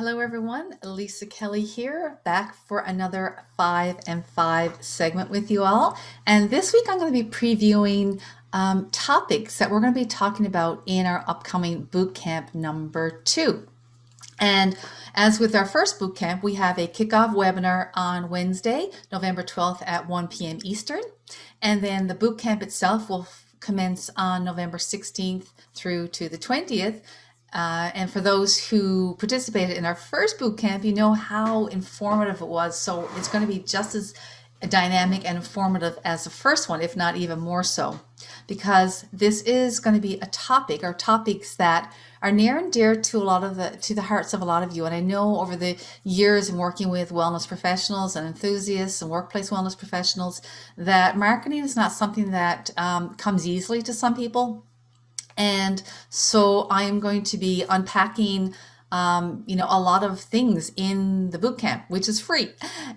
Hello everyone, Lisa Kelly here, back for another 5 and 5 segment with you all. And this week I'm going to be previewing topics that we're going to be talking about in our upcoming boot camp number 2. And as with our first boot camp, we have a kickoff webinar on Wednesday, November 12th at 1 p.m. Eastern. And then the boot camp itself will commence on November 16th through to the 20th. And for those who participated in our first boot camp, you know how informative it was. So it's going to be just as dynamic and informative as the first one, if not even more so, because this is going to be a topic or topics that are near and dear to the hearts of a lot of you. And I know over the years in working with wellness professionals and enthusiasts and workplace wellness professionals that marketing is not something that comes easily to some people. And so I'm going to be unpacking, a lot of things in the bootcamp, which is free.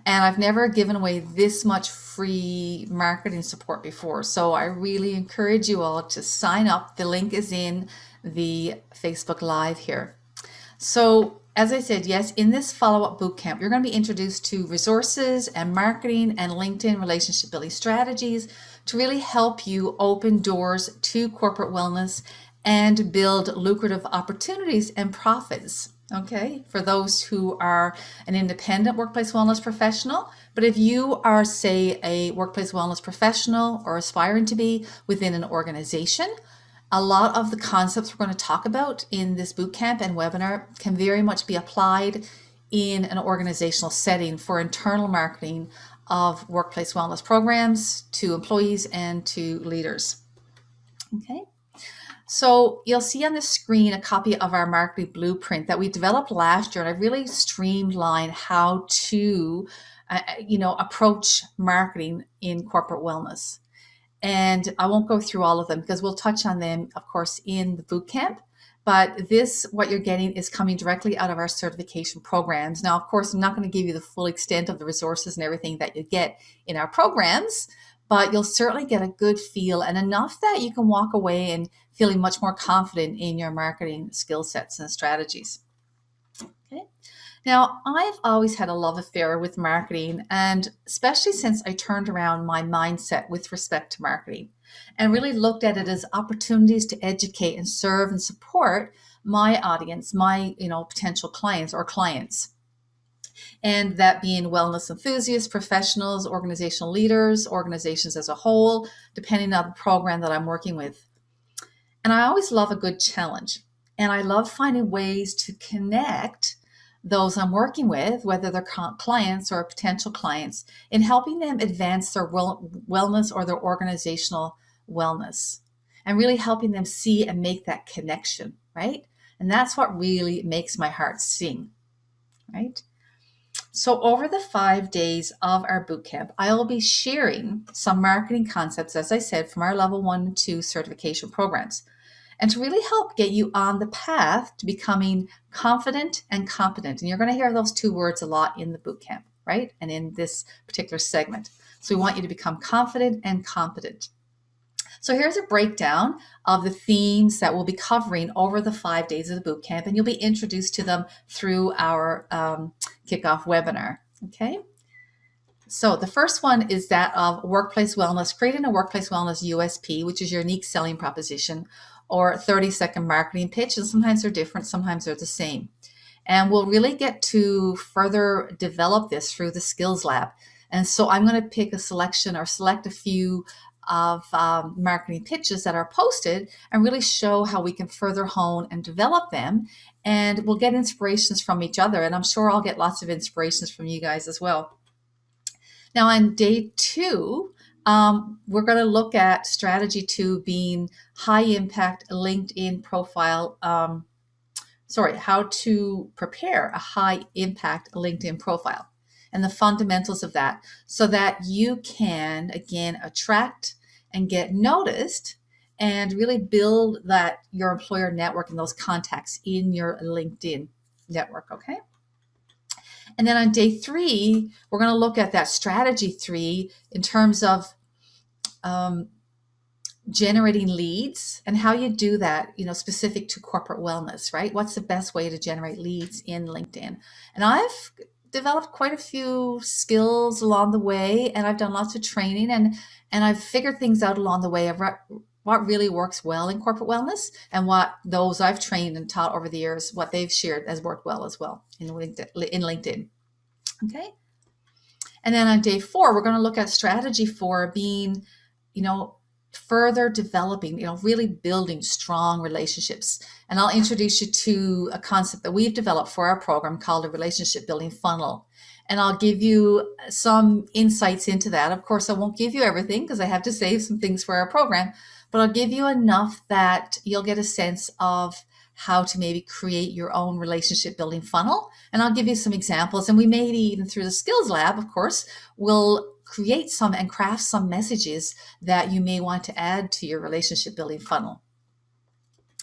And I've never given away this much free marketing support before. So I really encourage you all to sign up. The link is in the Facebook Live here. So as I said, yes, in this follow-up bootcamp, you're going to be introduced to resources and marketing and LinkedIn relationship building strategies to really help you open doors to corporate wellness and build lucrative opportunities and profits. Okay, for those who are an independent workplace wellness professional, but if you are, say, a workplace wellness professional or aspiring to be within an organization, a lot of the concepts we're going to talk about in this bootcamp and webinar can very much be applied in an organizational setting for internal marketing of workplace wellness programs to employees and to leaders. Okay, so you'll see on the screen a copy of our marketing blueprint that we developed last year, and I really streamlined how to, approach marketing in corporate wellness. And I won't go through all of them because we'll touch on them, of course, in the bootcamp. But what you're getting is coming directly out of our certification programs. Now, of course, I'm not going to give you the full extent of the resources and everything that you get in our programs, but you'll certainly get a good feel and enough that you can walk away and feeling much more confident in your marketing skill sets and strategies. Okay. Now, I've always had a love affair with marketing, and especially since I turned around my mindset with respect to marketing and really looked at it as opportunities to educate and serve and support my audience, my potential clients or clients. And that being wellness enthusiasts, professionals, organizational leaders, organizations as a whole, depending on the program that I'm working with. And I always love a good challenge. And I love finding ways to connect those I'm working with, whether they're clients or potential clients, in helping them advance their wellness or their organizational wellness, and really helping them see and make that connection, right? And that's what really makes my heart sing, right? So over the 5 days of our bootcamp, I'll be sharing some marketing concepts, as I said, from our level 1 and 2 certification programs, and to really help get you on the path to becoming confident and competent. And you're going to hear those two words a lot in the bootcamp, right? And in this particular segment. So we want you to become confident and competent. So here's a breakdown of the themes that we'll be covering over the 5 days of the bootcamp, and you'll be introduced to them through our kickoff webinar, okay? So the first one is that of workplace wellness, creating a workplace wellness USP, which is your unique selling proposition, or 30-second marketing pitch. And sometimes they're different, sometimes they're the same. And we'll really get to further develop this through the skills lab. And so I'm going to pick a selection or select a few of marketing pitches that are posted and really show how we can further hone and develop them. And we'll get inspirations from each other. And I'm sure I'll get lots of inspirations from you guys as well. Now on day 2, we're going to look at strategy 2 being high impact LinkedIn profile. How to prepare a high impact LinkedIn profile and the fundamentals of that so that you can, again, attract and get noticed and really build your employer network and those contacts in your LinkedIn network, okay? And then on day 3, we're going to look at that strategy 3 in terms of generating leads and how you do that, specific to corporate wellness, right? What's the best way to generate leads in LinkedIn? And I've developed quite a few skills along the way, and I've done lots of training, and I've figured things out along the way of what really works well in corporate wellness, and what those I've trained and taught over the years, what they've shared has worked well as well in LinkedIn. Okay. And then on day 4, we're going to look at strategy for being, further developing, really building strong relationships. And I'll introduce you to a concept that we've developed for our program called a relationship building funnel. And I'll give you some insights into that. Of course, I won't give you everything because I have to save some things for our program, but I'll give you enough that you'll get a sense of how to maybe create your own relationship building funnel. And I'll give you some examples. And we may even through the skills lab, of course, will create some and craft some messages that you may want to add to your relationship building funnel.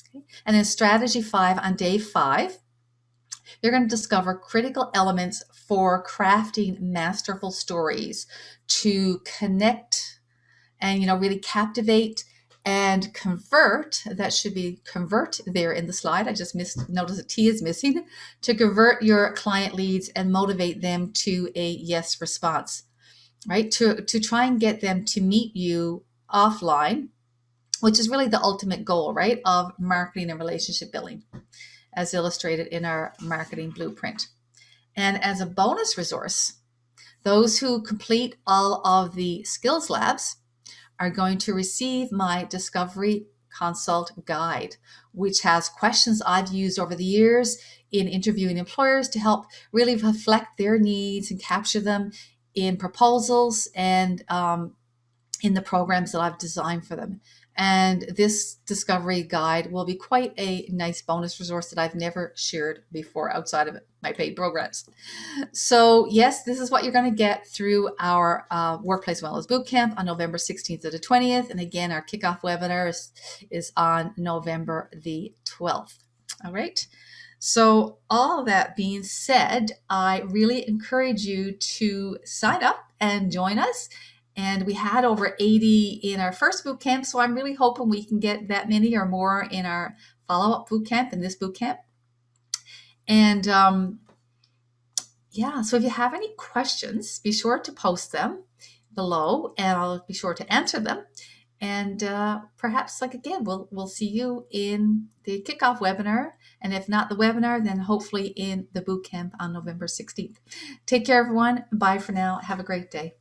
Okay. And then strategy 5 on day 5, you're going to discover critical elements for crafting masterful stories to connect and, really captivate and convert. That should be convert there in the slide. I just notice a T is missing. To convert your client leads and motivate them to a yes response, right? To try and get them to meet you offline, which is really the ultimate goal, right, of marketing and relationship building, as illustrated in our marketing blueprint. And as a bonus resource, those who complete all of the skills labs are going to receive my Discovery Consult Guide, which has questions I've used over the years in interviewing employers to help really reflect their needs and capture them in proposals and in the programs that I've designed for them. And this discovery guide will be quite a nice bonus resource that I've never shared before outside of my paid programs. So yes, this is what you're going to get through our Workplace Wellness Bootcamp on November 16th to the 20th. And again, our kickoff webinar is on November the 12th. All right. So all that being said, I really encourage you to sign up and join us. And we had over 80 in our first boot camp, so I'm really hoping we can get that many or more in our follow-up boot camp, in this boot camp. And yeah, so if you have any questions, be sure to post them below, and I'll be sure to answer them. And perhaps, again, we'll see you in the kickoff webinar. And if not the webinar, then hopefully in the boot camp on November 16th. Take care, everyone. Bye for now. Have a great day.